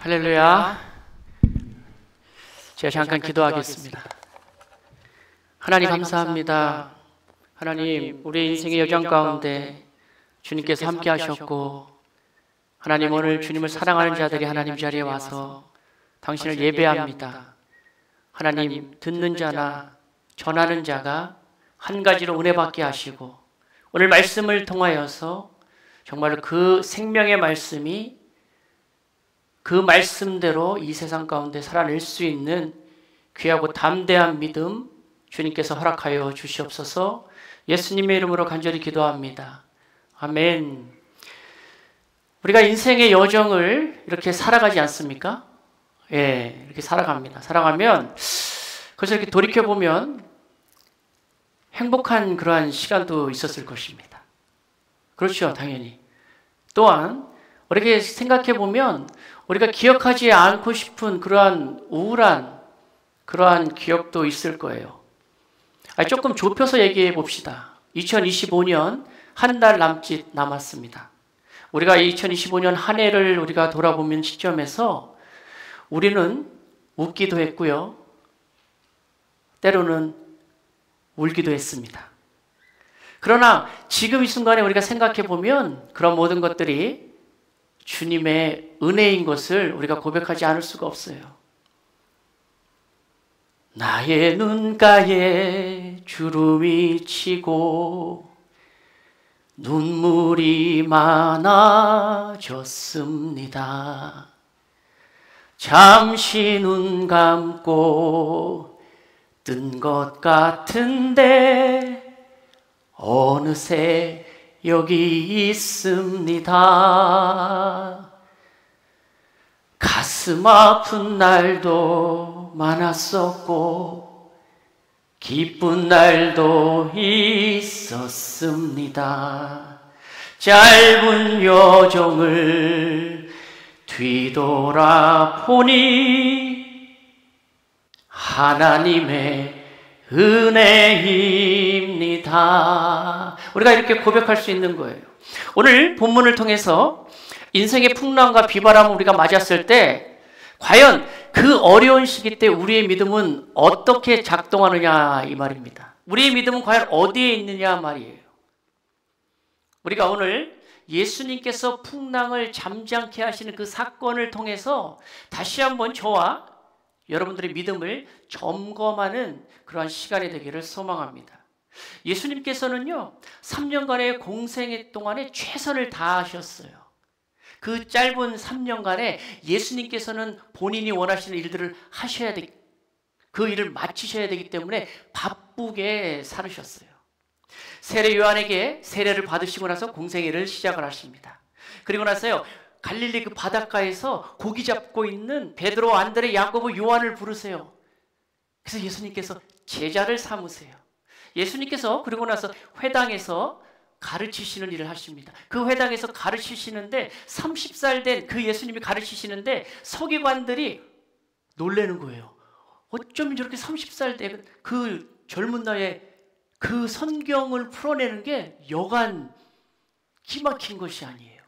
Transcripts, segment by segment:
할렐루야. 제가 잠깐 기도하겠습니다. 하나님 감사합니다. 하나님, 우리 인생의 여정 가운데 주님께서 함께 하셨고, 하나님 오늘 주님을 사랑하는 자들이 하나님 자리에 와서 당신을 예배합니다. 하나님, 듣는 자나 전하는 자가 한 가지로 은혜 받게 하시고, 오늘 말씀을 통하여서 정말로 그 생명의 말씀이 그 말씀대로 이 세상 가운데 살아낼 수 있는 귀하고 담대한 믿음 주님께서 허락하여 주시옵소서. 예수님의 이름으로 간절히 기도합니다. 아멘. 우리가 인생의 여정을 이렇게 살아가지 않습니까? 예, 이렇게 살아갑니다. 살아가면 그래서 이렇게 돌이켜보면 행복한 그러한 시간도 있었을 것입니다. 그렇죠, 당연히. 또한 이렇게 생각해보면 우리가 기억하지 않고 싶은 그러한 우울한 그러한 기억도 있을 거예요. 조금 좁혀서 얘기해 봅시다. 2025년 한 달 남짓 남았습니다. 우리가 2025년 한 해를 우리가 돌아보면 시점에서 우리는 웃기도 했고요. 때로는 울기도 했습니다. 그러나 지금 이 순간에 우리가 생각해 보면 그런 모든 것들이 주님의 은혜인 것을 우리가 고백하지 않을 수가 없어요. 나의 눈가에 주름이 치고 눈물이 많아졌습니다. 잠시 눈 감고 뜬 것 같은데 어느새 여기 있습니다. 가슴 아픈 날도 많았었고 기쁜 날도 있었습니다. 짧은 여정을 뒤돌아보니 하나님의 은혜입니다. 우리가 이렇게 고백할 수 있는 거예요. 오늘 본문을 통해서 인생의 풍랑과 비바람을 우리가 맞았을 때 과연 그 어려운 시기 때 우리의 믿음은 어떻게 작동하느냐 이 말입니다. 우리의 믿음은 과연 어디에 있느냐 말이에요. 우리가 오늘 예수님께서 풍랑을 잠잠케 하시는 그 사건을 통해서 다시 한번 저와 여러분들의 믿음을 점검하는 그러한 시간이 되기를 소망합니다. 예수님께서는요 3년간의 공생 동안에 최선을 다하셨어요. 그 짧은 3년간에 예수님께서는 본인이 원하시는 일들을 하셔야 되기, 그 일을 마치셔야 되기 때문에 바쁘게 살으셨어요. 세례 요한에게 세례를 받으시고 나서 공생애를 시작을 하십니다. 그리고 나서요 갈릴리 그 바닷가에서 고기 잡고 있는 베드로, 안드레, 야고보, 요한을 부르세요. 그래서 예수님께서 제자를 삼으세요. 예수님께서 그리고 나서 회당에서 가르치시는 일을 하십니다. 그 회당에서 가르치시는데 30살 된 그 예수님이 가르치시는데 서기관들이 놀라는 거예요. 어쩜 저렇게 30살 된 그 젊은 나이에 그 성경을 풀어내는 게 여간 기막힌 것이 아니에요.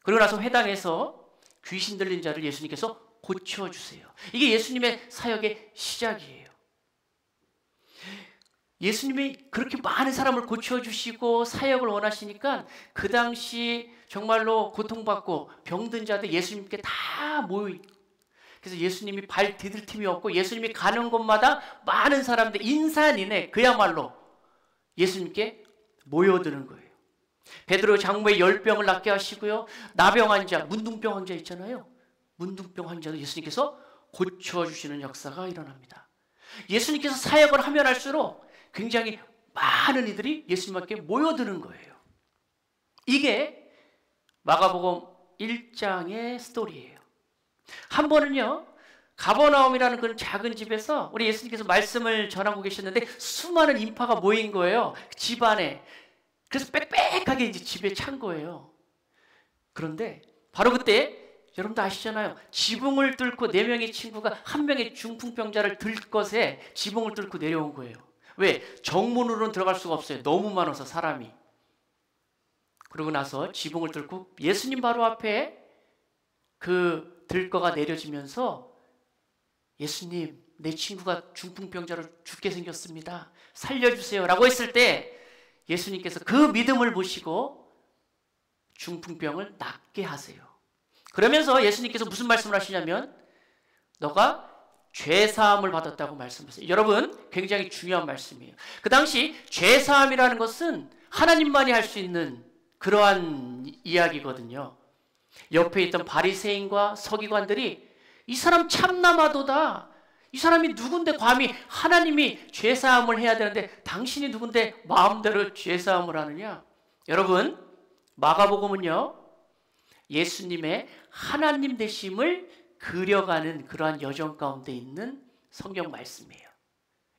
그리고 나서 회당에서 귀신 들린 자를 예수님께서 고쳐주세요. 이게 예수님의 사역의 시작이에요. 예수님이 그렇게 많은 사람을 고쳐주시고 사역을 원하시니까 그 당시 정말로 고통받고 병든 자들 예수님께 다 모여있고, 그래서 예수님이 발 디딜 틈이 없고 예수님이 가는 곳마다 많은 사람들 인산인해 그야말로 예수님께 모여드는 거예요. 베드로 장모의 열병을 낫게 하시고요. 나병 환자, 문둥병 환자 있잖아요. 문둥병 환자도 예수님께서 고쳐주시는 역사가 일어납니다. 예수님께서 사역을 하면 할수록 굉장히 많은 이들이 예수님께 모여드는 거예요. 이게 마가복음 1장의 스토리예요. 한 번은요 가버나움이라는 그런 작은 집에서 우리 예수님께서 말씀을 전하고 계셨는데 수많은 인파가 모인 거예요. 집 안에. 그래서 빽빽하게 이제 집에 찬 거예요. 그런데 바로 그때 여러분도 아시잖아요. 지붕을 뚫고 4명의 친구가 한 명의 중풍병자를 들 것에 지붕을 뚫고 내려온 거예요. 왜? 정문으로는 들어갈 수가 없어요. 너무 많아서 사람이. 그러고 나서 지붕을 뚫고 예수님 바로 앞에 그 그 들거가 내려지면서 예수님, 내 친구가 중풍병자로 죽게 생겼습니다. 살려주세요. 라고 했을 때 예수님께서 그 믿음을 보시고 중풍병을 낫게 하세요. 그러면서 예수님께서 무슨 말씀을 하시냐면 너가 죄사함을 받았다고 말씀하세요. 여러분, 굉장히 중요한 말씀이에요. 그 당시 죄사함이라는 것은 하나님만이 할 수 있는 그러한 이야기거든요. 옆에 있던 바리새인과 서기관들이 이 사람 참나마도다. 이 사람이 누군데 감히 하나님이 죄사함을 해야 되는데 당신이 누군데 마음대로 죄사함을 하느냐? 여러분, 마가복음은요, 예수님의 하나님 되심을 그려가는 그러한 여정 가운데 있는 성경 말씀이에요.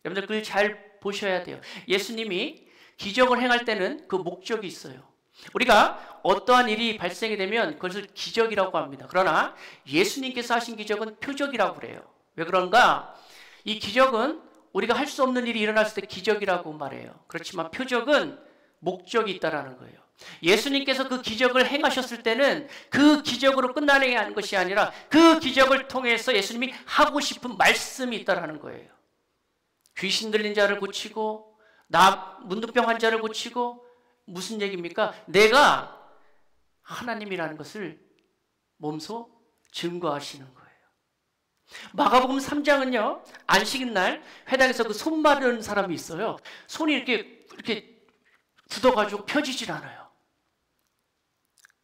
여러분들 그걸 잘 보셔야 돼요. 예수님이 기적을 행할 때는 그 목적이 있어요. 우리가 어떠한 일이 발생이 되면 그것을 기적이라고 합니다. 그러나 예수님께서 하신 기적은 표적이라고 그래요. 왜 그런가? 이 기적은 우리가 할 수 없는 일이 일어났을 때 기적이라고 말해요. 그렇지만 표적은 목적이 있다라는 거예요. 예수님께서 그 기적을 행하셨을 때는 그 기적으로 끝나게 하는 것이 아니라 그 기적을 통해서 예수님이 하고 싶은 말씀이 있다라는 거예요. 귀신 들린 자를 고치고 문둥병 환자를 고치고 무슨 얘기입니까? 내가 하나님이라는 것을 몸소 증거하시는 거예요. 마가복음 3장은요, 안식일 회당에서 그 손 마른 사람이 있어요. 손이 이렇게 굳어가지고 펴지질 않아요.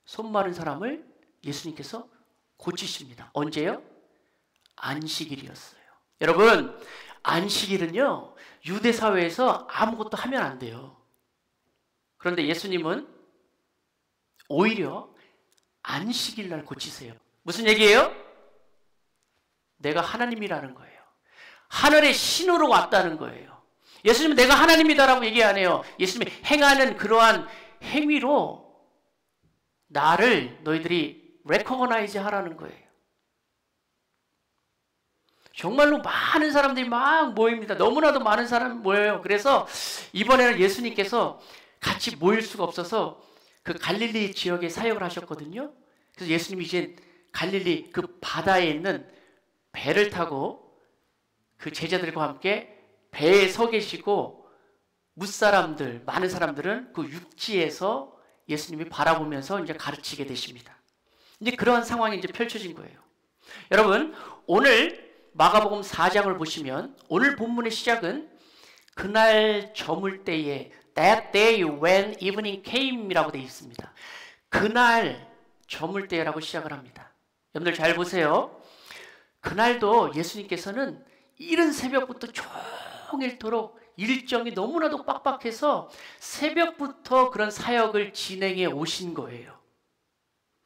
손 마른 사람을 예수님께서 고치십니다. 언제요? 안식일이었어요. 여러분, 안식일은요, 유대 사회에서 아무것도 하면 안 돼요. 그런데 예수님은 오히려 안식일 날 고치세요. 무슨 얘기예요? 내가 하나님이라는 거예요. 하늘의 신으로 왔다는 거예요. 예수님은 내가 하나님이다라고 얘기 안 해요. 예수님이 행하는 그러한 행위로 나를 너희들이 recognize 하라는 거예요. 정말로 많은 사람들이 막 모입니다. 너무나도 많은 사람이 모여요. 그래서 이번에는 예수님께서 같이 모일 수가 없어서 그 갈릴리 지역에 사역을 하셨거든요. 그래서 예수님이 이제 갈릴리 그 바다에 있는 배를 타고 그 제자들과 함께 배에 서 계시고 무사람들, 많은 사람들은 그 육지에서 예수님이 바라보면서 이제 가르치게 되십니다. 이제 그러한 상황이 이제 펼쳐진 거예요. 여러분, 오늘 마가복음 4장을 보시면 오늘 본문의 시작은 그날 저물 때에 That day when evening came이라고 되어 있습니다. 그날 저물 때라고 시작을 합니다. 여러분들 잘 보세요. 그날도 예수님께서는 이른 새벽부터 종일토록 일정이 너무나도 빡빡해서 새벽부터 그런 사역을 진행해 오신 거예요.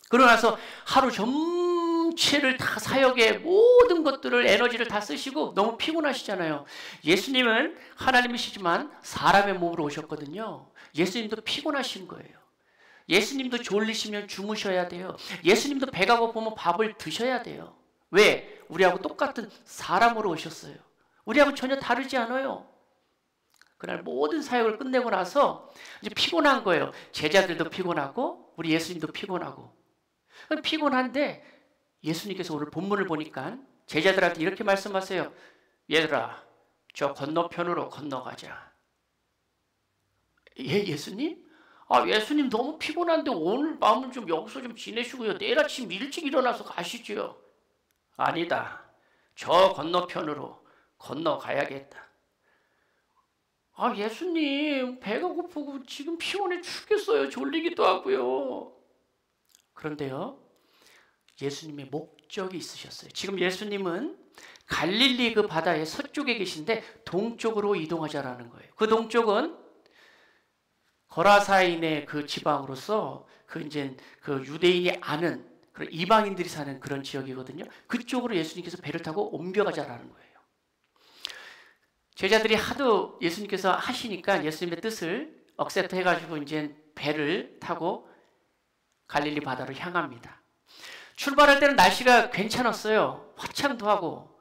그러고 나서 하루 전체를 다 사역에 모든 것들을 에너지를 다 쓰시고 너무 피곤하시잖아요. 예수님은 하나님이시지만 사람의 몸으로 오셨거든요. 예수님도 피곤하신 거예요. 예수님도 졸리시면 주무셔야 돼요. 예수님도 배가 고프면 밥을 드셔야 돼요. 왜? 우리하고 똑같은 사람으로 오셨어요. 우리하고 전혀 다르지 않아요. 그날 모든 사역을 끝내고 나서 이제 피곤한 거예요. 제자들도 피곤하고 우리 예수님도 피곤하고. 피곤한데 예수님께서 오늘 본문을 보니까 제자들한테 이렇게 말씀하세요. 얘들아, 저 건너편으로 건너가자. 예수님? 예수님 너무 피곤한데 오늘 밤은 좀 여기서 좀 지내시고요. 내일 아침 일찍 일어나서 가시죠. 아니다. 저 건너편으로 건너가야겠다. 예수님, 배가 고프고 지금 피곤해 죽겠어요. 졸리기도 하고요. 그런데요, 예수님의 목적이 있으셨어요. 지금 예수님은 갈릴리 그 바다의 서쪽에 계신데 동쪽으로 이동하자라는 거예요. 그 동쪽은 거라사인의 그 지방으로서 그 유대인이 아는 그런 이방인들이 사는 그런 지역이거든요. 그쪽으로 예수님께서 배를 타고 옮겨가자라는 거예요. 제자들이 하도 예수님께서 하시니까 예수님의 뜻을 억셉트 해가지고 이제 배를 타고 갈릴리 바다로 향합니다. 출발할 때는 날씨가 괜찮았어요. 화창도 하고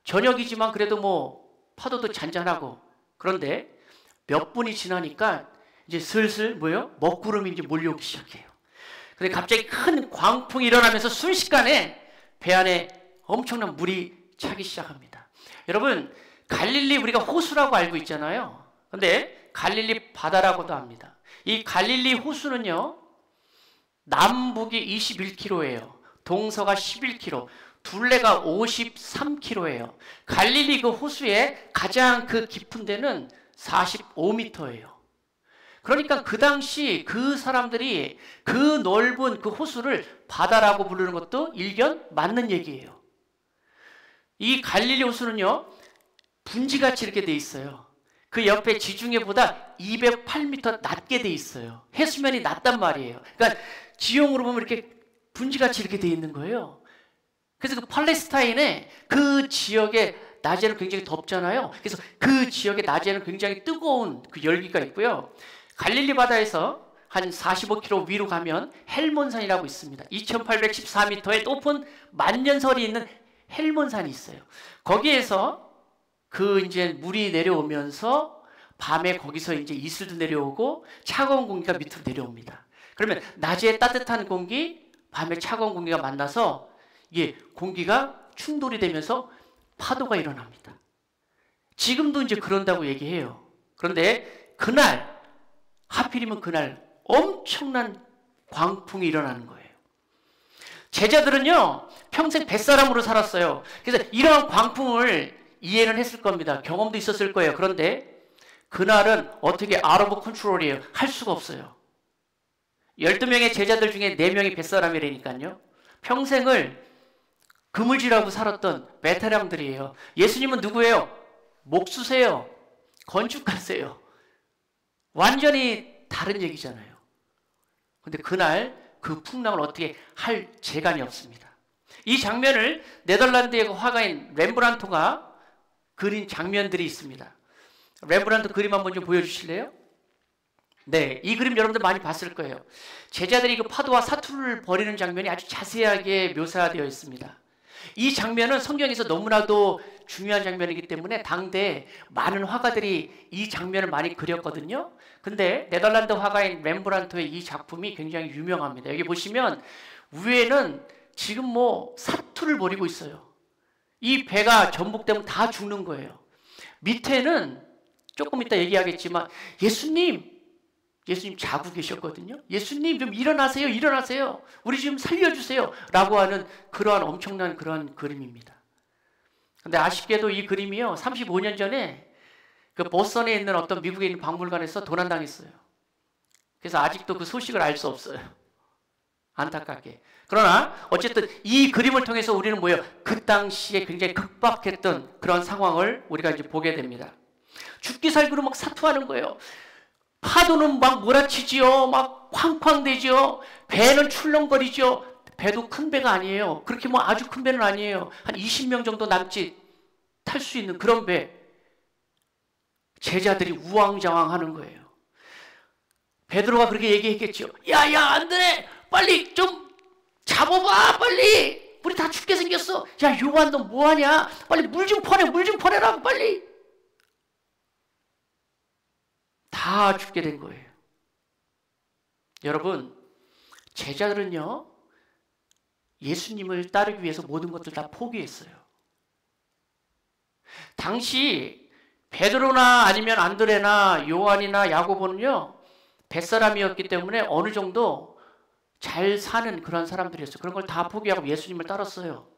저녁이지만 그래도 파도도 잔잔하고. 그런데 몇 분이 지나니까 이제 슬슬 먹구름이 이제 몰려오기 시작해요. 근데 갑자기 큰 광풍이 일어나면서 순식간에 배 안에 엄청난 물이 차기 시작합니다. 여러분, 갈릴리 우리가 호수라고 알고 있잖아요. 근데 갈릴리 바다라고도 합니다. 이 갈릴리 호수는요, 남북이 21km예요. 동서가 11km, 둘레가 53km예요. 갈릴리 그 호수의 가장 그 깊은 데는 45m예요. 그러니까 그 당시 그 사람들이 그 넓은 그 호수를 바다라고 부르는 것도 일견 맞는 얘기예요. 이 갈릴리 호수는요, 분지같이 이렇게 돼 있어요. 그 옆에 지중해보다 208m 낮게 돼 있어요. 해수면이 낮단 말이에요. 그러니까 지형으로 보면 이렇게 분지같이 이렇게 돼 있는 거예요. 그래서 그 팔레스타인의 그 지역에 낮에는 굉장히 덥잖아요. 그래서 그 지역의 낮에는 굉장히 뜨거운 그 열기가 있고요. 갈릴리 바다에서 한 45km 위로 가면 헬몬산이라고 있습니다. 2814m의 높은 만년설이 있는 헬몬산이 있어요. 거기에서 그 이제 물이 내려오면서 밤에 거기서 이제 이슬도 내려오고 차가운 공기가 밑으로 내려옵니다. 그러면 낮에 따뜻한 공기, 밤에 차가운 공기가 만나서 이게 공기가 충돌이 되면서 파도가 일어납니다. 지금도 이제 그런다고 얘기해요. 그런데 그날, 하필이면 그날 엄청난 광풍이 일어나는 거예요. 제자들은요, 평생 뱃사람으로 살았어요. 그래서 이러한 광풍을 이해는 했을 겁니다. 경험도 있었을 거예요. 그런데 그날은 어떻게 out of control이에요. 할 수가 없어요. 12명의 제자들 중에 4명이 뱃사람이라니까요. 평생을 그물질하고 살았던 베테랑들이에요. 예수님은 누구예요? 목수세요. 건축가세요. 완전히 다른 얘기잖아요. 근데 그날 그 풍랑을 어떻게 할 재간이 없습니다. 이 장면을 네덜란드의 화가인 렘브란트가 그린 장면들이 있습니다. 렘브란트 그림 한번 좀 보여주실래요? 네, 이 그림 여러분들 많이 봤을 거예요. 제자들이 그 파도와 사투를 벌이는 장면이 아주 자세하게 묘사되어 있습니다. 이 장면은 성경에서 너무나도 중요한 장면이기 때문에 당대 많은 화가들이 이 장면을 많이 그렸거든요. 근데 네덜란드 화가인 렘브란트의 이 작품이 굉장히 유명합니다. 여기 보시면 위에는 지금 뭐 사투를 벌이고 있어요. 이 배가 전복되면 다 죽는 거예요. 밑에는 조금 이따 얘기하겠지만 예수님 자고 계셨거든요. 예수님 좀 일어나세요. 일어나세요. 우리 좀 살려주세요. 라고 하는 그러한 엄청난 그러한 그림입니다. 근데 아쉽게도 이 그림이요, 35년 전에 그 보스턴에 있는 어떤 미국에 있는 박물관에서 도난당했어요. 그래서 아직도 그 소식을 알 수 없어요. 안타깝게. 그러나 어쨌든 이 그림을 통해서 우리는 뭐예요? 그 당시에 굉장히 극박했던 그런 상황을 우리가 이제 보게 됩니다. 죽기 살기로 막 사투하는 거예요. 파도는 막 몰아치지요. 막 쾅쾅대지요. 배는 출렁거리죠. 배도 큰 배가 아니에요. 그렇게 뭐 아주 큰 배는 아니에요. 한 20명 정도 남짓 탈 수 있는 그런 배. 제자들이 우왕좌왕 하는 거예요. 베드로가 그렇게 얘기했겠죠. 야야 안 돼. 빨리 좀 잡아봐. 빨리. 우리 다 죽게 생겼어. 야 요한 너 뭐하냐. 빨리 물 좀 퍼내. 물 좀 퍼내라고 빨리. 다 죽게 된 거예요. 여러분, 제자들은요, 예수님을 따르기 위해서 모든 것들 다 포기했어요. 당시 베드로나 아니면 안드레나 요한이나 야고보는요, 뱃사람이었기 때문에 어느 정도 잘 사는 그런 사람들이었어요. 그런 걸 다 포기하고 예수님을 따랐어요.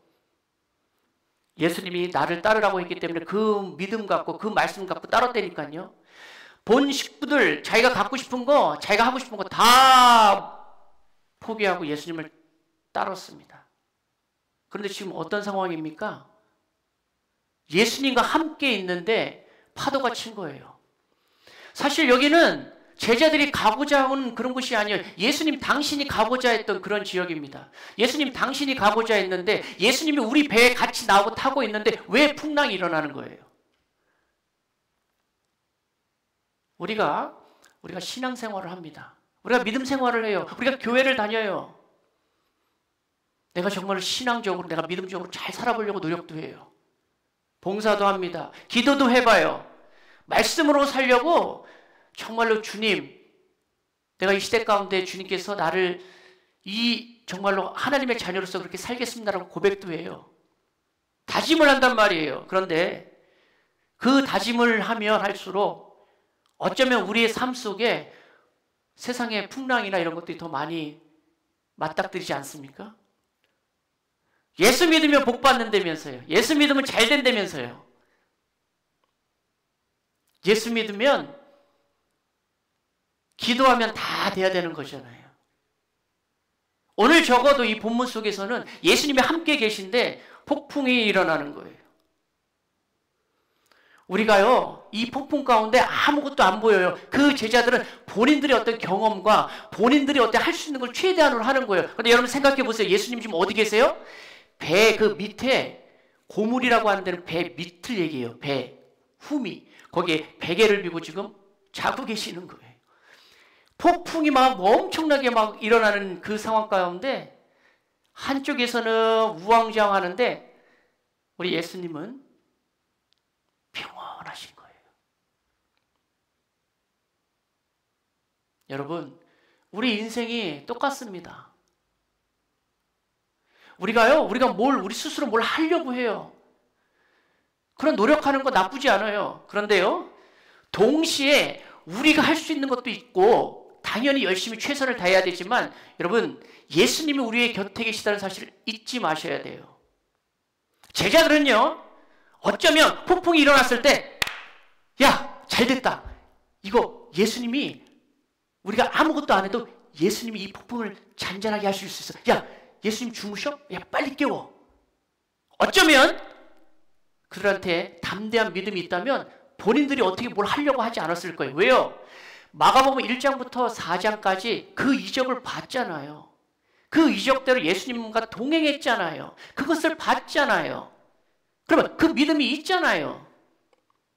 예수님이 나를 따르라고 했기 때문에 그 믿음 갖고 그 말씀 갖고 따랐다니까요. 본 식구들 자기가 갖고 싶은 거, 자기가 하고 싶은 거 다 포기하고 예수님을 따랐습니다. 그런데 지금 어떤 상황입니까? 예수님과 함께 있는데 파도가 친 거예요. 사실 여기는 제자들이 가고자 하는 그런 곳이 아니에요. 예수님 당신이 가고자 했던 그런 지역입니다. 예수님 당신이 가고자 했는데 예수님이 우리 배에 같이 나오고 타고 있는데 왜 풍랑이 일어나는 거예요? 우리가 신앙생활을 합니다. 우리가 믿음 생활을 해요. 우리가 교회를 다녀요. 내가 정말 신앙적으로 내가 믿음적으로 잘 살아보려고 노력도 해요. 봉사도 합니다. 기도도 해봐요. 말씀으로 살려고 정말로 주님, 내가 이 시대 가운데 주님께서 나를 이 정말로 하나님의 자녀로서 그렇게 살겠습니다라고 고백도 해요. 다짐을 한단 말이에요. 그런데 그 다짐을 하면 할수록 어쩌면 우리의 삶 속에 세상의 풍랑이나 이런 것들이 더 많이 맞닥뜨리지 않습니까? 예수 믿으면 복 받는다면서요. 예수 믿으면 잘 된다면서요. 예수 믿으면 기도하면 다 돼야 되는 거잖아요. 오늘 적어도 이 본문 속에서는 예수님이 함께 계신데 폭풍이 일어나는 거예요. 우리가요, 이 폭풍 가운데 아무것도 안 보여요. 그 제자들은 본인들의 어떤 경험과 본인들이 어떤 할 수 있는 걸 최대한으로 하는 거예요. 그런데 여러분 생각해 보세요. 예수님 지금 어디 계세요? 배 그 밑에, 고물이라고 하는 데는 배 밑을 얘기해요. 배, 후미. 거기에 베개를 비고 지금 자고 계시는 거예요. 폭풍이 막 엄청나게 막 일어나는 그 상황 가운데 한쪽에서는 우왕좌왕하는데 우리 예수님은 평온하신 거예요. 여러분, 우리 인생이 똑같습니다. 우리가 우리 스스로 뭘 하려고 해요. 그런 노력하는 거 나쁘지 않아요. 그런데요, 동시에 우리가 할 수 있는 것도 있고, 당연히 열심히 최선을 다해야 되지만, 여러분, 예수님이 우리의 곁에 계시다는 사실을 잊지 마셔야 돼요. 제자들은요, 어쩌면 폭풍이 일어났을 때, 야, 잘 됐다. 이거 예수님이, 우리가 아무것도 안 해도 예수님이 이 폭풍을 잔잔하게 하실 수 있어. 야, 예수님 주무셔? 야, 빨리 깨워. 어쩌면 그들한테 담대한 믿음이 있다면 본인들이 어떻게 뭘 하려고 하지 않았을 거예요. 왜요? 마가복음 1장부터 4장까지 그 이적을 봤잖아요. 그 이적대로 예수님과 동행했잖아요. 그것을 봤잖아요. 그러면 그 믿음이 있잖아요.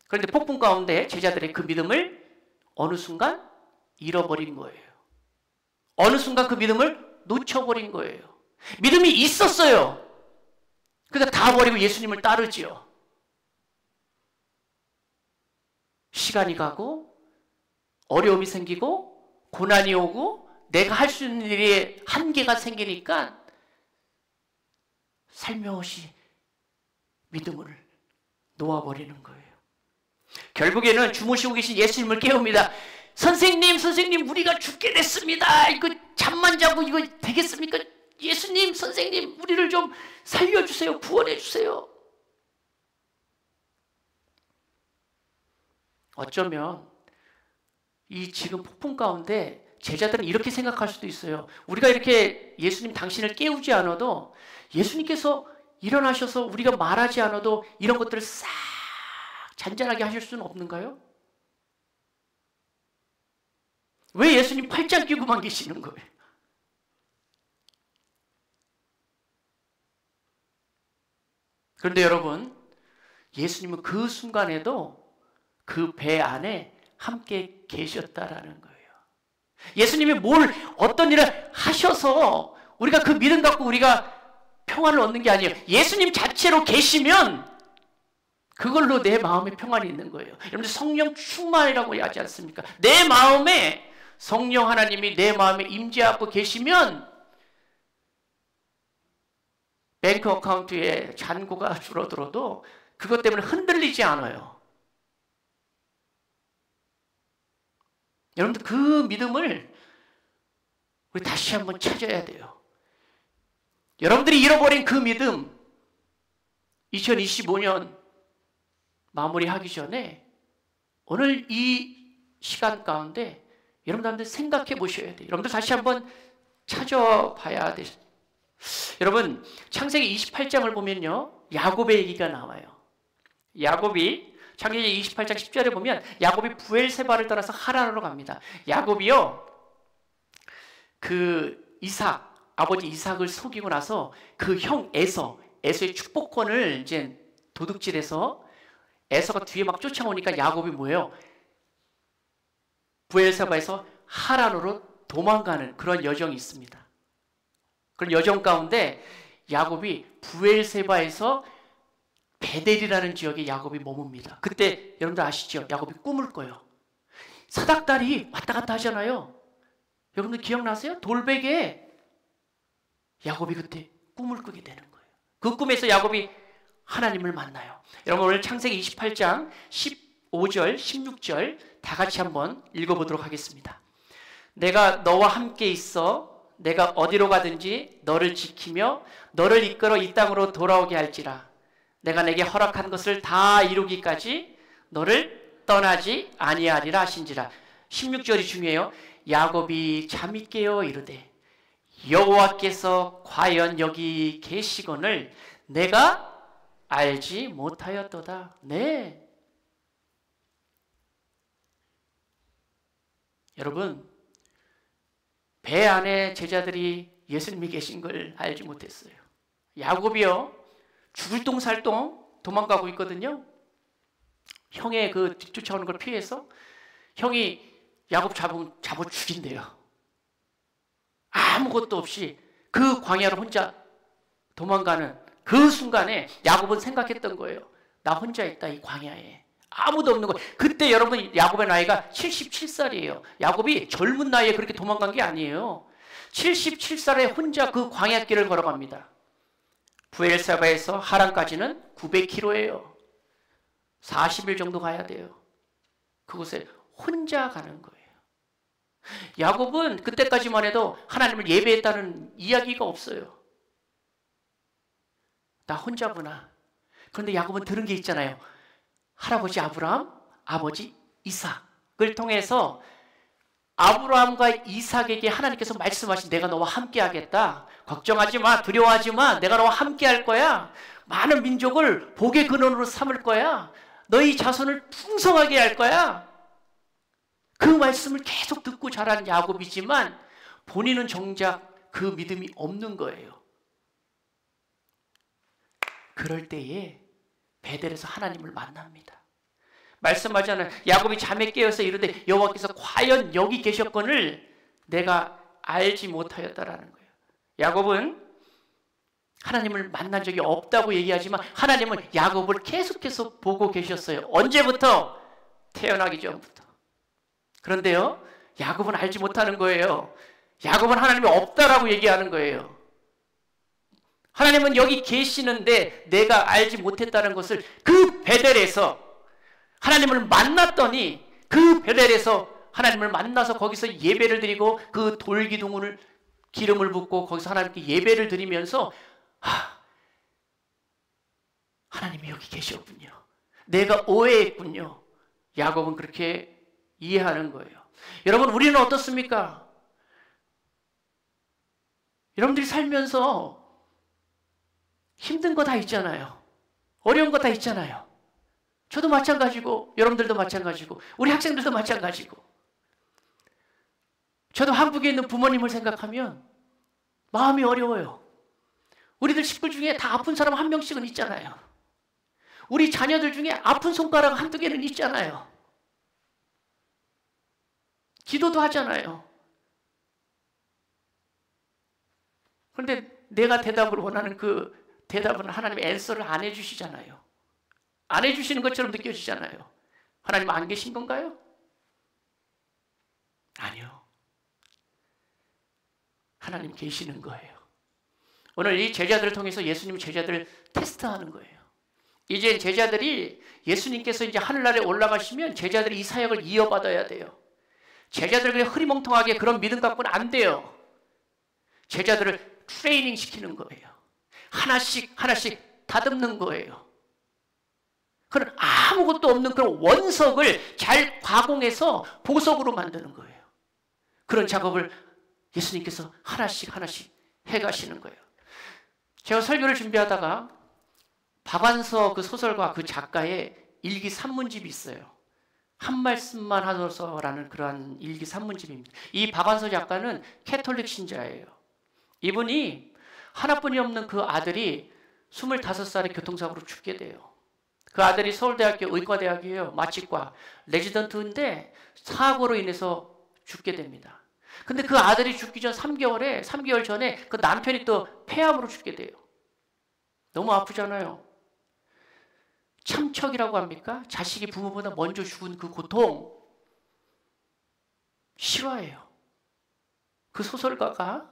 그런데 폭풍 가운데 제자들의 그 믿음을 어느 순간 잃어버린 거예요. 어느 순간 그 믿음을 놓쳐버린 거예요. 믿음이 있었어요. 그러니까 다 버리고 예수님을 따르지요. 시간이 가고 어려움이 생기고 고난이 오고 내가 할 수 있는 일에 한계가 생기니까 살며시 믿음을 놓아버리는 거예요. 결국에는 주무시고 계신 예수님을 깨웁니다. 선생님, 우리가 죽게 됐습니다. 이거 잠만 자고 이거 되겠습니까? 예수님, 선생님, 우리를 좀 살려주세요. 구원해주세요. 어쩌면 이 지금 폭풍 가운데 제자들은 이렇게 생각할 수도 있어요. 우리가 이렇게 예수님 당신을 깨우지 않아도 예수님께서 일어나셔서 우리가 말하지 않아도 이런 것들을 싹 잔잔하게 하실 수는 없는가요? 왜 예수님 팔짱 끼고만 계시는 거예요? 그런데 여러분, 예수님은 그 순간에도 그 배 안에 함께 계셨다라는 거예요. 예수님이 어떤 일을 하셔서 우리가 그 믿음 갖고 우리가 평안을 얻는 게 아니에요. 예수님 자체로 계시면 그걸로 내 마음에 평안이 있는 거예요. 여러분들 성령 충만이라고 하지 않습니까? 내 마음에 성령 하나님이 내 마음에 임재하고 계시면 뱅크 어카운트에 잔고가 줄어들어도 그것 때문에 흔들리지 않아요. 여러분들 그 믿음을 우리 다시 한번 찾아야 돼요. 여러분들이 잃어버린 그 믿음 2025년 마무리하기 전에 오늘 이 시간 가운데 여러분들 생각해 보셔야 돼요. 여러분들 다시 한번 찾아봐야 돼요. 여러분 창세기 28장을 보면요, 야곱의 얘기가 나와요. 야곱이 창세기 28장 10절에 보면 야곱이 부엘세바를 떠나서 하란으로 갑니다. 야곱이요, 그 아버지 이삭을 속이고 나서 그 형 에서의 축복권을 이제 도둑질해서 에서가 뒤에 막 쫓아오니까 야곱이 뭐예요? 부엘세바에서 하란으로 도망가는 그런 여정이 있습니다. 그런 여정 가운데 야곱이 부엘세바에서 베델이라는 지역에 야곱이 머뭅니다. 그때 여러분들 아시죠? 야곱이 꿈을 꿔요. 사닥다리 왔다 갔다 하잖아요. 여러분들 기억나세요? 돌베개 야곱이 그때 꿈을 꾸게 되는 거예요. 그 꿈에서 야곱이 하나님을 만나요. 여러분 오늘 창세기 28장 15절, 16절 다 같이 한번 읽어보도록 하겠습니다. 내가 너와 함께 있어 내가 어디로 가든지 너를 지키며 너를 이끌어 이 땅으로 돌아오게 할지라. 내가 내게 허락한 것을 다 이루기까지 너를 떠나지 아니하리라 하신지라. 16절이 중요해요. 야곱이 잠이 깨어 이르되 여호와께서 과연 여기 계시거늘 내가 알지 못하였도다. 네. 여러분 배 안에 제자들이 예수님이 계신 걸 알지 못했어요. 야곱이요 죽을 똥살똥 도망가고 있거든요. 형의 그 쫓아오는 걸 피해서 형이 야곱 잡아 죽인대요. 아무것도 없이 그 광야로 혼자 도망가는 그 순간에 야곱은 생각했던 거예요. 나 혼자 있다 이 광야에. 아무도 없는 거예요. 그때 여러분 야곱의 나이가 77살이에요. 야곱이 젊은 나이에 그렇게 도망간 게 아니에요. 77살에 혼자 그 광야길을 걸어갑니다. 부엘사바에서 하란까지는 900km예요. 40일 정도 가야 돼요. 그곳에 혼자 가는 거예요. 야곱은 그때까지만 해도 하나님을 예배했다는 이야기가 없어요. 나 혼자구나. 그런데 야곱은 들은 게 있잖아요. 할아버지 아브라함, 아버지 이삭을 통해서 아브라함과 이삭에게 하나님께서 말씀하신 내가 너와 함께 하겠다. 걱정하지 마, 두려워하지 마. 내가 너와 함께 할 거야. 많은 민족을 복의 근원으로 삼을 거야. 너희 자손을 풍성하게 할 거야. 그 말씀을 계속 듣고 자란 야곱이지만 본인은 정작 그 믿음이 없는 거예요. 그럴 때에 베델에서 하나님을 만납니다. 말씀하잖아요. 야곱이 잠에 깨어서 이르되 여호와께서 과연 여기 계셨거늘 내가 알지 못하였다라는 거예요. 야곱은 하나님을 만난 적이 없다고 얘기하지만 하나님은 야곱을 계속해서 보고 계셨어요. 언제부터? 태어나기 전부터. 그런데요, 야곱은 알지 못하는 거예요. 야곱은 하나님이 없다라고 얘기하는 거예요. 하나님은 여기 계시는데 내가 알지 못했다는 것을 그 베델에서 하나님을 만났더니 그 베델에서 하나님을 만나서 거기서 예배를 드리고 그 돌기둥을 기름을 붓고 거기서 하나님께 예배를 드리면서 하나님이 여기 계셨군요. 내가 오해했군요. 야곱은 그렇게 이해하는 거예요. 여러분 우리는 어떻습니까? 여러분들이 살면서 힘든 거 다 있잖아요. 어려운 거 다 있잖아요. 저도 마찬가지고 여러분들도 마찬가지고 우리 학생들도 마찬가지고 저도 한국에 있는 부모님을 생각하면 마음이 어려워요. 우리들 식구 중에 다 아픈 사람 한 명씩은 있잖아요. 우리 자녀들 중에 아픈 손가락 한두 개는 있잖아요. 기도도 하잖아요. 그런데 내가 대답을 원하는 그 대답은 하나님의 앤서를 안 해주시잖아요. 안 해주시는 것처럼 느껴지잖아요. 하나님 안 계신 건가요? 아니요. 하나님 계시는 거예요. 오늘 이 제자들을 통해서 예수님이 제자들을 테스트하는 거예요. 이제 제자들이 예수님께서 이제 하늘나라에 올라가시면 제자들이 이 사역을 이어받아야 돼요. 제자들 그냥 흐리멍텅하게 그런 믿음 갖고는 안 돼요. 제자들을 트레이닝 시키는 거예요. 하나씩 하나씩 다듬는 거예요. 그런 아무것도 없는 그런 원석을 잘 가공해서 보석으로 만드는 거예요. 그런 작업을 예수님께서 하나씩 하나씩 해가시는 거예요. 제가 설교를 준비하다가 박완서 그 소설가 그 작가의 일기 산문집이 있어요. 한 말씀만 하소서라는 그러한 일기 산문집입니다. 이 박완서 작가는 캐톨릭 신자예요. 이분이 하나뿐이 없는 그 아들이 25살에 교통사고로 죽게 돼요. 그 아들이 서울대학교 의과대학이에요. 마취과 레지던트인데 사고로 인해서 죽게 됩니다. 근데 그 아들이 죽기 전 3개월 전에 그 남편이 또 폐암으로 죽게 돼요. 너무 아프잖아요. 참척이라고 합니까? 자식이 부모보다 먼저 죽은 그 고통. 실화예요. 그 소설가가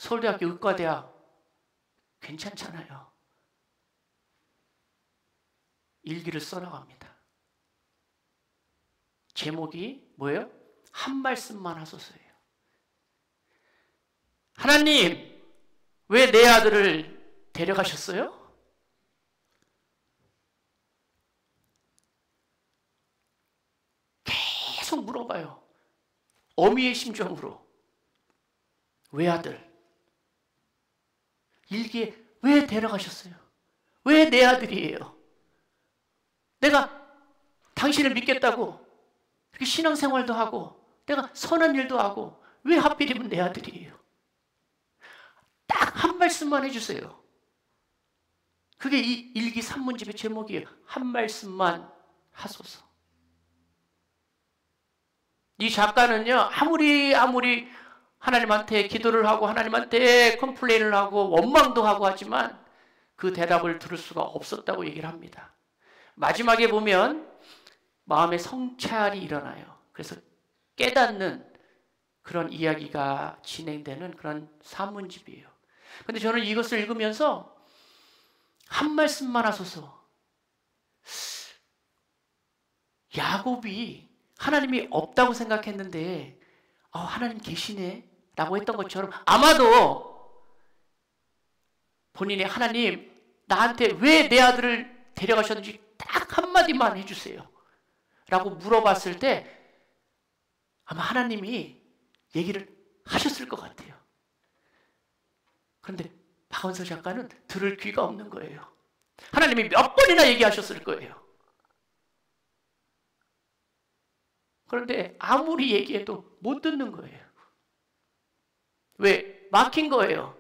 서울대학교 의과대학 괜찮잖아요. 일기를 써나갑니다. 제목이 뭐예요? 한 말씀만 하소서예요. 하나님, 왜 내 아들을 데려가셨어요? 계속 물어봐요. 어미의 심정으로. 왜 아들? 일기에 왜 데려가셨어요? 왜 내 아들이에요? 내가 당신을 믿겠다고 이렇게 신앙생활도 하고 내가 선한 일도 하고 왜 하필이면 내 아들이에요? 딱 한 말씀만 해주세요. 그게 이 일기 산문집의 제목이에요. 한 말씀만 하소서. 이 작가는요, 아무리 하나님한테 기도를 하고 하나님한테 컴플레인을 하고 원망도 하고 하지만 그 대답을 들을 수가 없었다고 얘기를 합니다. 마지막에 보면 마음의 성찰이 일어나요. 그래서 깨닫는 그런 이야기가 진행되는 그런 산문집이에요. 근데 저는 이것을 읽으면서 한 말씀만 하소서. 야곱이 하나님이 없다고 생각했는데 하나님 계시네 라고 했던 것처럼 아마도 본인이 하나님 나한테 왜 내 아들을 데려가셨는지 딱 한마디만 해주세요 라고 물어봤을 때 아마 하나님이 얘기를 하셨을 것 같아요. 그런데 박원서 작가는 들을 귀가 없는 거예요. 하나님이 몇 번이나 얘기하셨을 거예요. 그런데 아무리 얘기해도 못 듣는 거예요. 왜? 막힌 거예요.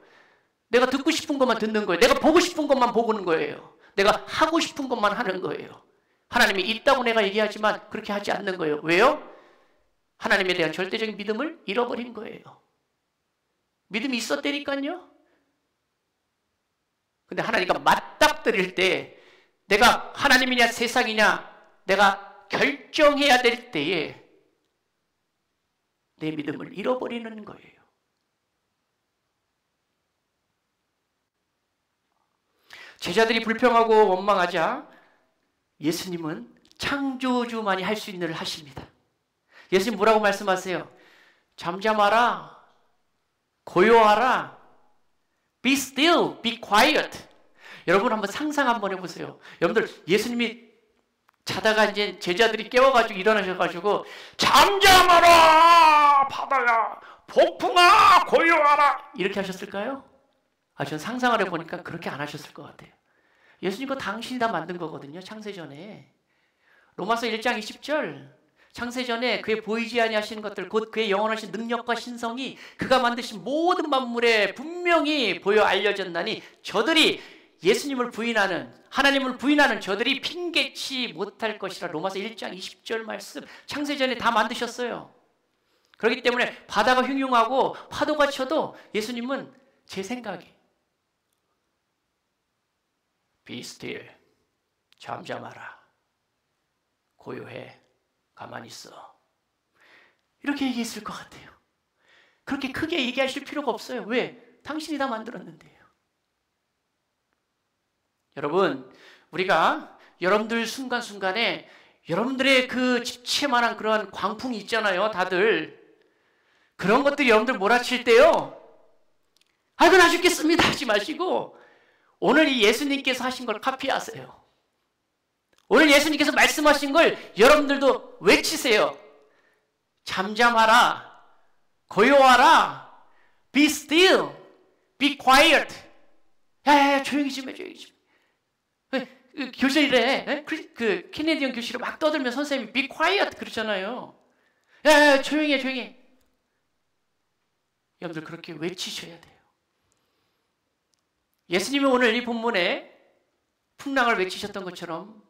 내가 듣고 싶은 것만 듣는 거예요. 내가 보고 싶은 것만 보는 거예요. 내가 하고 싶은 것만 하는 거예요. 하나님이 있다고 내가 얘기하지만 그렇게 하지 않는 거예요. 왜요? 하나님에 대한 절대적인 믿음을 잃어버린 거예요. 믿음이 있었다니까요. 근데 하나님과 맞닥뜨릴 때 내가 하나님이냐 세상이냐 내가 결정해야 될 때에 내 믿음을 잃어버리는 거예요. 제자들이 불평하고 원망하자 예수님은 창조주만이 할 수 있는 일을 하십니다. 예수님 뭐라고 말씀하세요? 잠잠하라, 고요하라, be still, be quiet. 여러분 한번 상상 한번 해보세요. 여러분들 예수님이 자다가 이제 제자들이 깨워가지고 일어나셔가지고 잠잠하라 바다야, 폭풍아 고요하라 이렇게 하셨을까요? 전 상상을 해보니까 그렇게 안 하셨을 것 같아요. 예수님 거 당신이 다 만든 거거든요. 창세전에. 로마서 1장 20절 창세전에 그의 보이지 아니하시는 것들 곧 그의 영원하신 능력과 신성이 그가 만드신 모든 만물에 분명히 보여 알려졌나니 저들이 예수님을 부인하는 하나님을 부인하는 저들이 핑계치 못할 것이라. 로마서 1장 20절 말씀 창세전에 다 만드셨어요. 그렇기 때문에 바다가 흉흉하고 파도가 쳐도 예수님은 제 생각에 Be still, 잠잠하라, 고요해, 가만히 있어 이렇게 얘기했을 것 같아요. 그렇게 크게 얘기하실 필요가 없어요. 왜? 당신이 다 만들었는데요. 여러분, 우리가 여러분들 순간순간에 여러분들의 그 집채만한 그런 광풍이 있잖아요. 다들 그런 것들이 여러분들 몰아칠 때요, 아이고 나 죽겠습니다 하지 마시고 오늘 이 예수님께서 하신 걸 카피하세요. 오늘 예수님께서 말씀하신 걸 여러분들도 외치세요. 잠잠하라, 고요하라, be still, be quiet. 야, 조용히 좀 해, 조용히 좀. 교실에 그 캐네디언 교실에 막 떠들면 선생님이 be quiet 그러잖아요. 야, 조용히 해, 조용히 해. 여러분들 그렇게 외치셔야 돼요. 예수님이 오늘 이 본문에 풍랑을 외치셨던 것처럼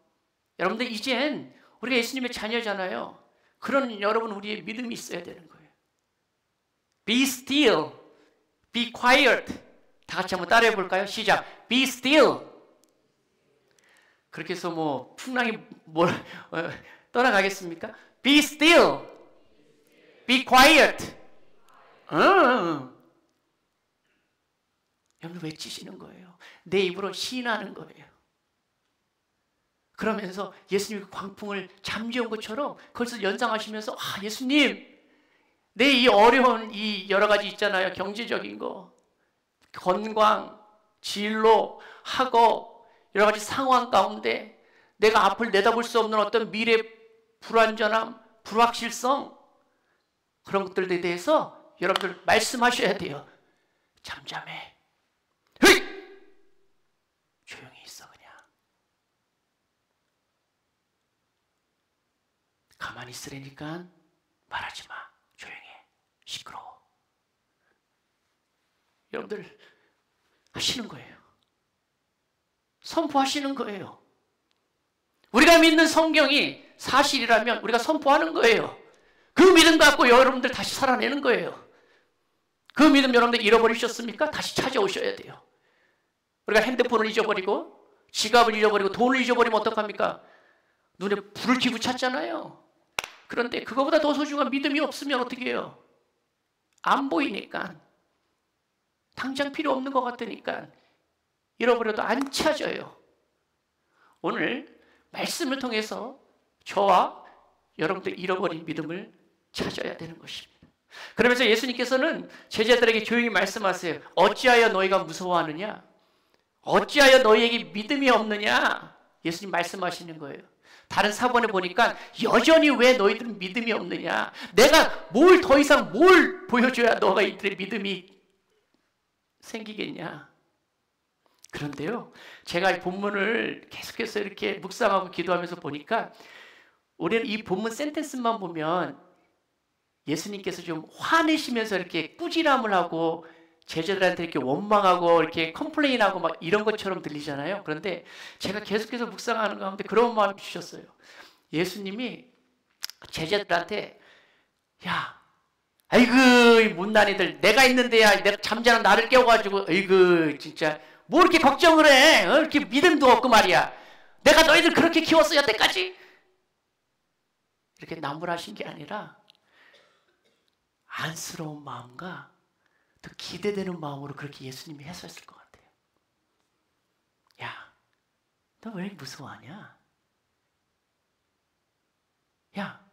여러분들 이젠 우리가 예수님의 자녀잖아요. 그런 여러분 우리의 믿음이 있어야 되는 거예요. Be still, be quiet. 다 같이 한번 따라해 볼까요? 시작. Be still. 그렇게 해서 뭐 풍랑이 떠나가겠습니까? Be still, be quiet. 여러분 외치시는 거예요. 내 입으로 시인하는 거예요. 그러면서 예수님이 광풍을 잠재운 것처럼 거기서 연상하시면서 예수님, 내 이 어려운 이 여러 가지 있잖아요. 경제적인 거, 건강, 진로, 학업, 여러 가지 상황 가운데 내가 앞을 내다볼 수 없는 어떤 미래 불안전함, 불확실성, 그런 것들에 대해서 여러분들 말씀하셔야 돼요. 잠잠해. 헤이! 조용히 있어 그냥. 가만히 있으라니까 말하지 마. 조용해. 시끄러워. 여러분들 하시는 거예요. 선포하시는 거예요. 우리가 믿는 성경이 사실이라면 우리가 선포하는 거예요. 그 믿음 갖고 여러분들 다시 살아내는 거예요. 그 믿음 여러분들 잃어버리셨습니까? 다시 찾아오셔야 돼요. 우리가 핸드폰을 잊어버리고 지갑을 잃어버리고 돈을 잊어버리면 어떡합니까? 눈에 불을 켜고 찾잖아요. 그런데 그거보다 더 소중한 믿음이 없으면 어떻게 해요? 안 보이니까, 당장 필요 없는 것 같으니까 잃어버려도 안 찾아요. 오늘 말씀을 통해서 저와 여러분들 잃어버린 믿음을 찾아야 되는 것입니다. 그러면서 예수님께서는 제자들에게 조용히 말씀하세요. 어찌하여 너희가 무서워하느냐? 어찌하여 너희에게 믿음이 없느냐? 예수님 말씀하시는 거예요. 다른 사본에 보니까 여전히 왜 너희들은 믿음이 없느냐? 내가 뭘 더 이상 뭘 보여줘야 너가 이들의 믿음이 생기겠냐? 그런데요, 제가 이 본문을 계속해서 이렇게 묵상하고 기도하면서 보니까 우리는 이 본문 센텐스만 보면 예수님께서 좀 화내시면서 이렇게 꾸지람을 하고 제자들한테 이렇게 원망하고 이렇게 컴플레인하고 막 이런 것처럼 들리잖아요. 그런데 제가 계속해서 묵상하는 가운데 그런 마음이 주셨어요. 예수님이 제자들한테 야, 아이고 이 못난이들 내가 있는데야 내가 잠자는 나를 깨워가지고 아이고 진짜 뭐 이렇게 걱정을 해? 이렇게 믿음도 없고 말이야. 내가 너희들 그렇게 키웠어 여태까지? 이렇게 나무라신 게 아니라 안쓰러운 마음과 더 기대되는 마음으로 그렇게 예수님이 하셨을 것 같아요. 야, 너 왜 무서워하냐? 야,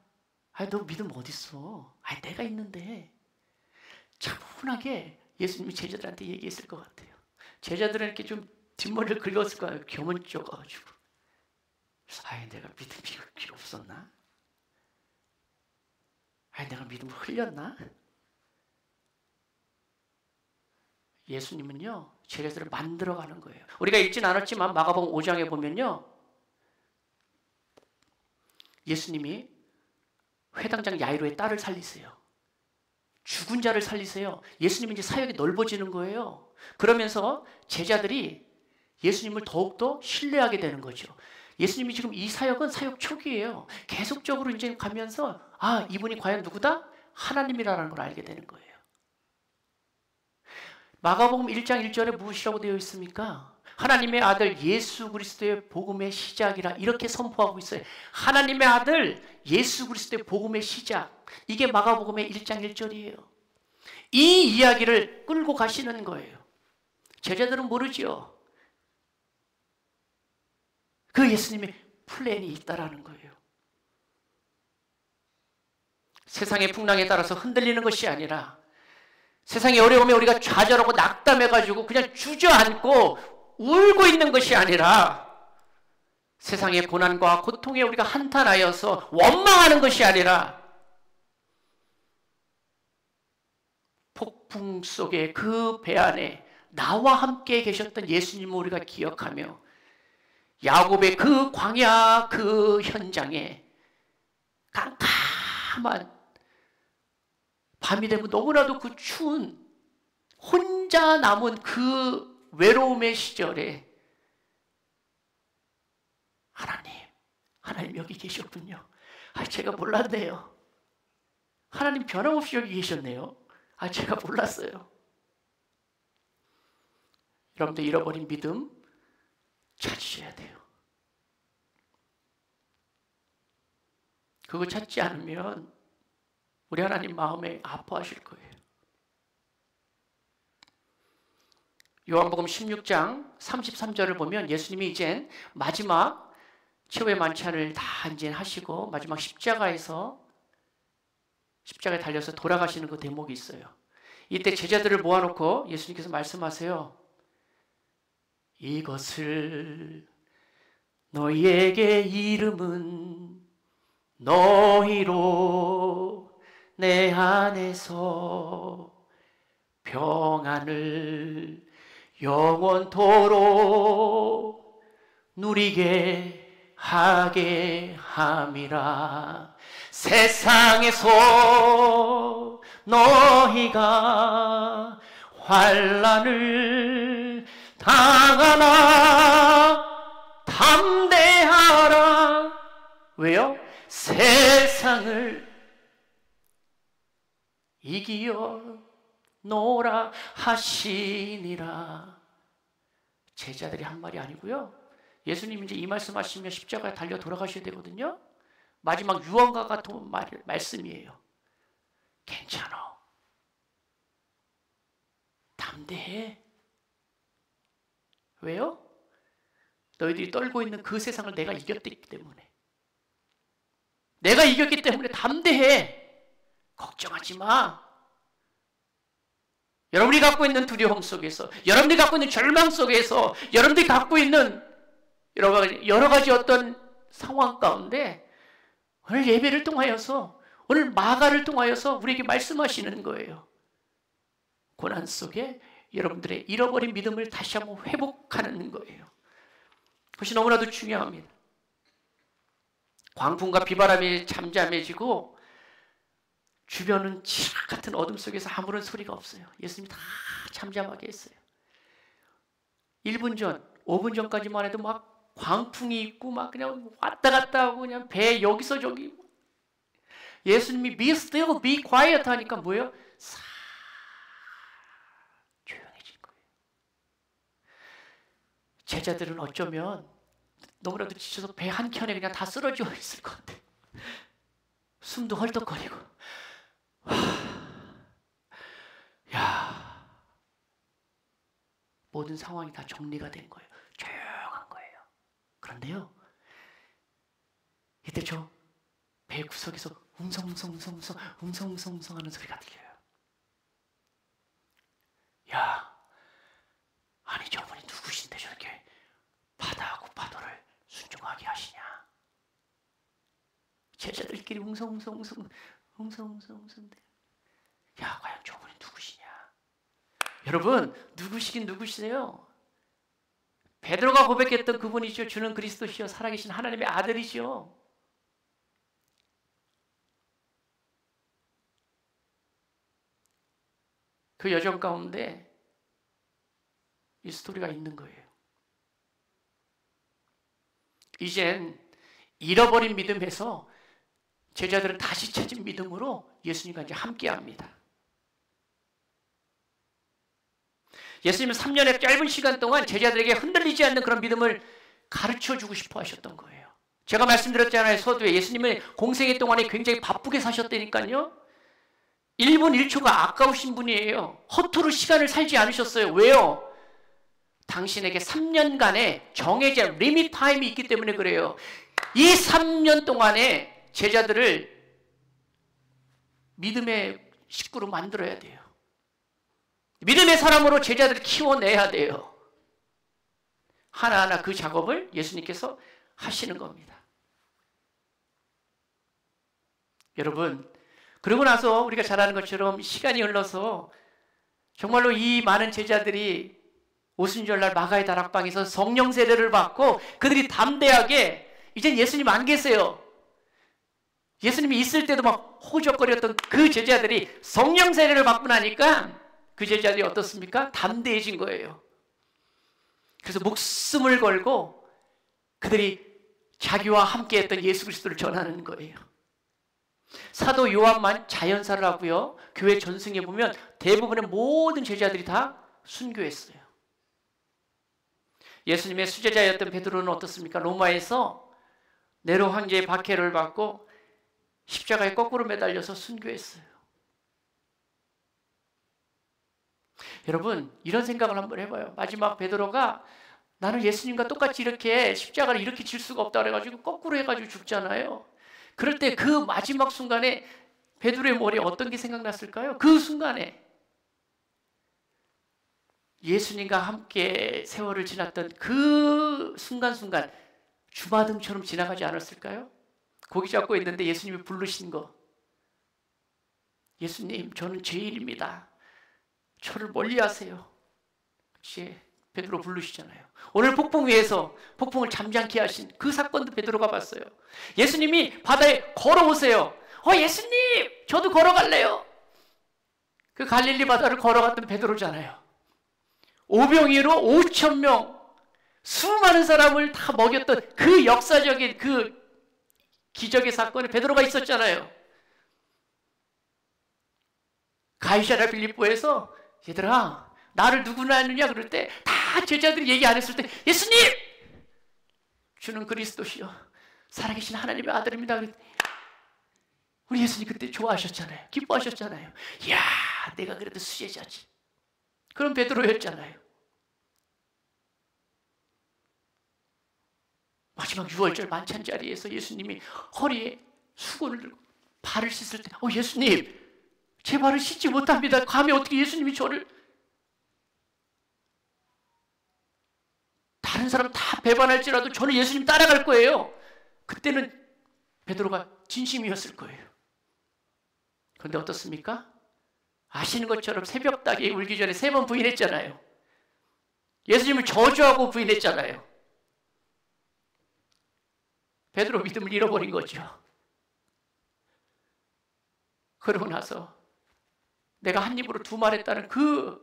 너 믿음 어딨어? 내가 있는데. 차분하게 예수님이 제자들한테 얘기했을 것 같아요. 제자들은 이렇게 좀 뒷머리를 긁었을 거예요. 겸은 쪼가지고. 내가 믿음이 필요 없었나? 내가 믿음을 흘렸나? 예수님은요, 제자들을 만들어가는 거예요. 우리가 읽진 않았지만 마가복음 5장에 보면요, 예수님이 회당장 야이로의 딸을 살리세요. 죽은 자를 살리세요. 예수님이 이제 사역이 넓어지는 거예요. 그러면서 제자들이 예수님을 더욱더 신뢰하게 되는 거죠. 예수님이 지금 이 사역은 사역 초기예요. 계속적으로 이제 가면서 이분이 과연 누구다? 하나님이라는 걸 알게 되는 거예요. 마가복음 1장 1절에 무엇이라고 되어 있습니까? 하나님의 아들 예수 그리스도의 복음의 시작이라 이렇게 선포하고 있어요. 하나님의 아들 예수 그리스도의 복음의 시작. 이게 마가복음의 1장 1절이에요. 이 이야기를 끌고 가시는 거예요. 제자들은 모르죠. 그 예수님의 플랜이 있다라는 거예요. 세상의 풍랑에 따라서 흔들리는 것이 아니라 세상의 어려움에 우리가 좌절하고 낙담해가지고 그냥 주저앉고 울고 있는 것이 아니라 세상의 고난과 고통에 우리가 한탄하여서 원망하는 것이 아니라 폭풍 속에 그 배 안에 나와 함께 계셨던 예수님을 우리가 기억하며 야곱의 그 광야 그 현장에 깜깜한 밤이 되면 너무나도 그 추운 혼자 남은 그 외로움의 시절에 하나님 여기 계셨군요. 제가 몰랐네요. 하나님 변함없이 여기 계셨네요. 제가 몰랐어요. 여러분들 잃어버린 믿음 찾으셔야 돼요. 그거 찾지 않으면 우리 하나님 마음에 아파하실 거예요. 요한복음 16장 33절을 보면 예수님이 이젠 마지막 최후의 만찬을 다 이제 하시고 마지막 십자가에 달려서 돌아가시는 그 대목이 있어요. 이때 제자들을 모아놓고 예수님께서 말씀하세요. 이것을 너희에게 이름은 너희로 내 안에서 평안을 영원토록 누리게 하게 함이라. 세상에서 너희가 환난을 당하나 담대하라. 왜요? 세상을 이기어 노라 하시니라. 제자들이 한 말이 아니고요. 예수님이 이제 이 말씀하시면 십자가에 달려 돌아가셔야 되거든요. 마지막 유언과 같은 말씀이에요. 괜찮아. 담대해. 왜요? 너희들이 떨고 있는 그 세상을 내가 이겼기 때문에. 내가 이겼기 때문에 담대해. 걱정하지 마. 여러분이 갖고 있는 두려움 속에서, 여러분이 갖고 있는 절망 속에서, 여러분들이 갖고 있는 여러 가지 어떤 상황 가운데 오늘 예배를 통하여서, 오늘 마가를 통하여서 우리에게 말씀하시는 거예요. 고난 속에 여러분들의 잃어버린 믿음을 다시 한번 회복하는 거예요. 그것이 너무나도 중요합니다. 광풍과 비바람이 잠잠해지고 주변은 칠흑 같은 어둠 속에서 아무런 소리가 없어요. 예수님이 다 잠잠하게 했어요. 1분 전, 5분 전까지만 해도 막 광풍이 있고 막 그냥 왔다 갔다 하고 그냥 배 여기서 저기. 예수님이 be still, be quiet 하니까 뭐예요? 싹 조용해진 거예요. 제자들은 어쩌면 너무나도 지쳐서 배 한켠에 그냥 다 쓰러져 있을 것 같아요. 숨도 헐떡거리고. 야, 모든 상황이 다 정리가 된 거예요. 조용한 거예요. 그런데요, 이때 저 배 구석에서 웅성웅성 하는 소리가 들려요. 야, 아니 저분이 누구신데 저렇게 바다하고 파도를 순종하게 하시냐? 제자들끼리 웅성웅성. 야, 과연 저분이 누구시냐? 여러분, 누구시긴 누구시세요? 베드로가 고백했던 그분이죠. 주는 그리스도시요 살아계신 하나님의 아들이죠. 그 여정 가운데 이 스토리가 있는 거예요. 이젠 잃어버린 믿음에서 제자들은 다시 찾은 믿음으로 예수님과 이제 함께합니다. 예수님은 3년의 짧은 시간 동안 제자들에게 흔들리지 않는 그런 믿음을 가르쳐주고 싶어 하셨던 거예요. 제가 말씀드렸잖아요. 서두에 예수님은 공생애 동안에 굉장히 바쁘게 사셨다니까요. 1분 1초가 아까우신 분이에요. 허투루 시간을 살지 않으셨어요. 왜요? 당신에게 3년간의 정해진 리밋 타임이 있기 때문에 그래요. 이 3년 동안에 제자들을 믿음의 식구로 만들어야 돼요. 믿음의 사람으로 제자들을 키워내야 돼요. 하나하나 그 작업을 예수님께서 하시는 겁니다. 여러분, 그러고 나서 우리가 잘 아는 것처럼 시간이 흘러서 정말로 이 많은 제자들이 오순절날 마가의 다락방에서 성령 세례를 받고 그들이 담대하게, 이젠 예수님 안 계세요. 예수님이 있을 때도 막 호적거렸던 그 제자들이 성령 세례를 받고 나니까 그 제자들이 어떻습니까? 담대해진 거예요. 그래서 목숨을 걸고 그들이 자기와 함께 했던 예수 그리스도를 전하는 거예요. 사도 요한만 자연사를 하고요. 교회 전승에 보면 대부분의 모든 제자들이 다 순교했어요. 예수님의 수제자였던 베드로는 어떻습니까? 로마에서 네로 황제의 박해를 받고 십자가에 거꾸로 매달려서 순교했어요. 여러분, 이런 생각을 한번 해봐요. 마지막 베드로가 나는 예수님과 똑같이 이렇게 십자가를 이렇게 질 수가 없다 그래가지고 거꾸로 해가지고 죽잖아요. 그럴 때 그 마지막 순간에 베드로의 머리에 어떤 게 생각났을까요? 그 순간에 예수님과 함께 세월을 지났던 그 순간순간 주마등처럼 지나가지 않았을까요? 고기 잡고 있는데 예수님이 부르신 거. 예수님, 저는 죄인입니다. 저를 멀리하세요. 그치? 베드로 부르시잖아요. 오늘 폭풍 위에서 폭풍을 잠잠케 하신 그 사건도 베드로가 봤어요. 예수님이 바다에 걸어오세요. 예수님, 저도 걸어갈래요. 그 갈릴리 바다를 걸어갔던 베드로잖아요. 오병이로 5천 명, 수많은 사람을 다 먹였던 그 역사적인 그 기적의 사건에 베드로가 있었잖아요. 가이사랴 빌립보에서 얘들아, 나를 누구나 아느냐 그럴 때 다 제자들이 얘기 안 했을 때 예수님! 주는 그리스도시요 살아계신 하나님의 아들입니다. 우리 예수님 그때 좋아하셨잖아요. 기뻐하셨잖아요. 이야, 내가 그래도 수제자지. 그럼 베드로였잖아요. 마지막 6월절 만찬 자리에서 예수님이 허리에 수건을 들고 발을 씻을 때 예수님, 제 발을 씻지 못합니다. 감히 어떻게 예수님이 저를. 다른 사람 다 배반할지라도 저는 예수님 따라갈 거예요. 그때는 베드로가 진심이었을 거예요. 그런데 어떻습니까? 아시는 것처럼 새벽 닭이 울기 전에 3번 부인했잖아요. 예수님을 저주하고 부인했잖아요. 베드로 믿음을 잃어버린 거죠. 그러고 나서 내가 한 입으로 2말 했다는 그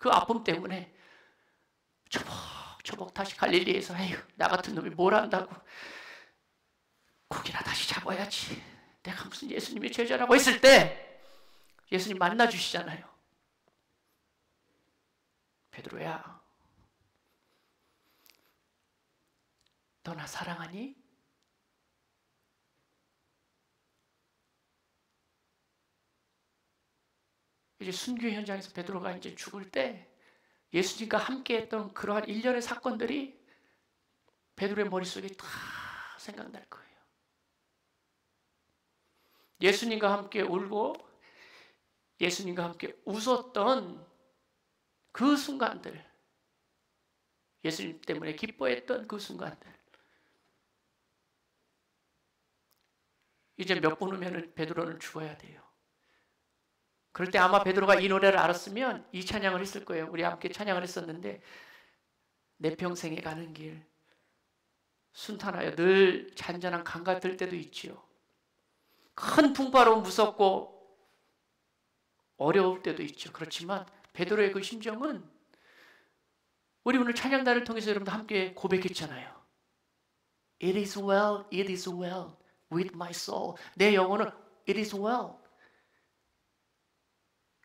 아픔 때문에 초복 다시 갈릴리에서 나 같은 놈이 뭘 안다고 고기나 다시 잡아야지. 내가 무슨 예수님의 제자라고 했을 때 예수님 만나주시잖아요. 베드로야, 너 나 사랑하니? 이제 순교 현장에서 베드로가 이제 죽을 때 예수님과 함께했던 그러한 일련의 사건들이 베드로의 머릿속에 다 생각날 거예요. 예수님과 함께 울고 예수님과 함께 웃었던 그 순간들, 예수님 때문에 기뻐했던 그 순간들. 이제 몇 분 후면 베드로는 죽어야 돼요. 그럴 때 아마 베드로가 이 노래를 알았으면 이 찬양을 했을 거예요. 우리 함께 찬양을 했었는데, 내 평생에 가는 길 순탄하여 늘 잔잔한 강 같을 때도 있지요. 큰 풍파로 무섭고 어려울 때도 있죠. 그렇지만 베드로의 그 심정은 우리 오늘 찬양단을 통해서 여러분들 함께 고백했잖아요. It is well, it is well with my soul. 내 영혼은 it is well.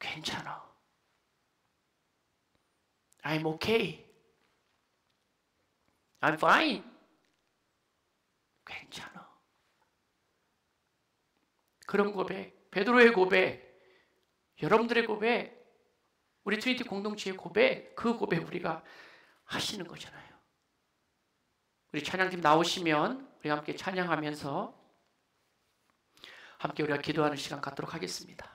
괜찮아. I'm okay. I'm fine. 괜찮아. 그런 고백, 베드로의 고백, 여러분들의 고백, 우리 트리니티 공동체의 고백, 그 고백 우리가 하시는 거잖아요. 우리 찬양팀 나오시면 우리 함께 찬양하면서 함께 우리가 기도하는 시간 갖도록 하겠습니다.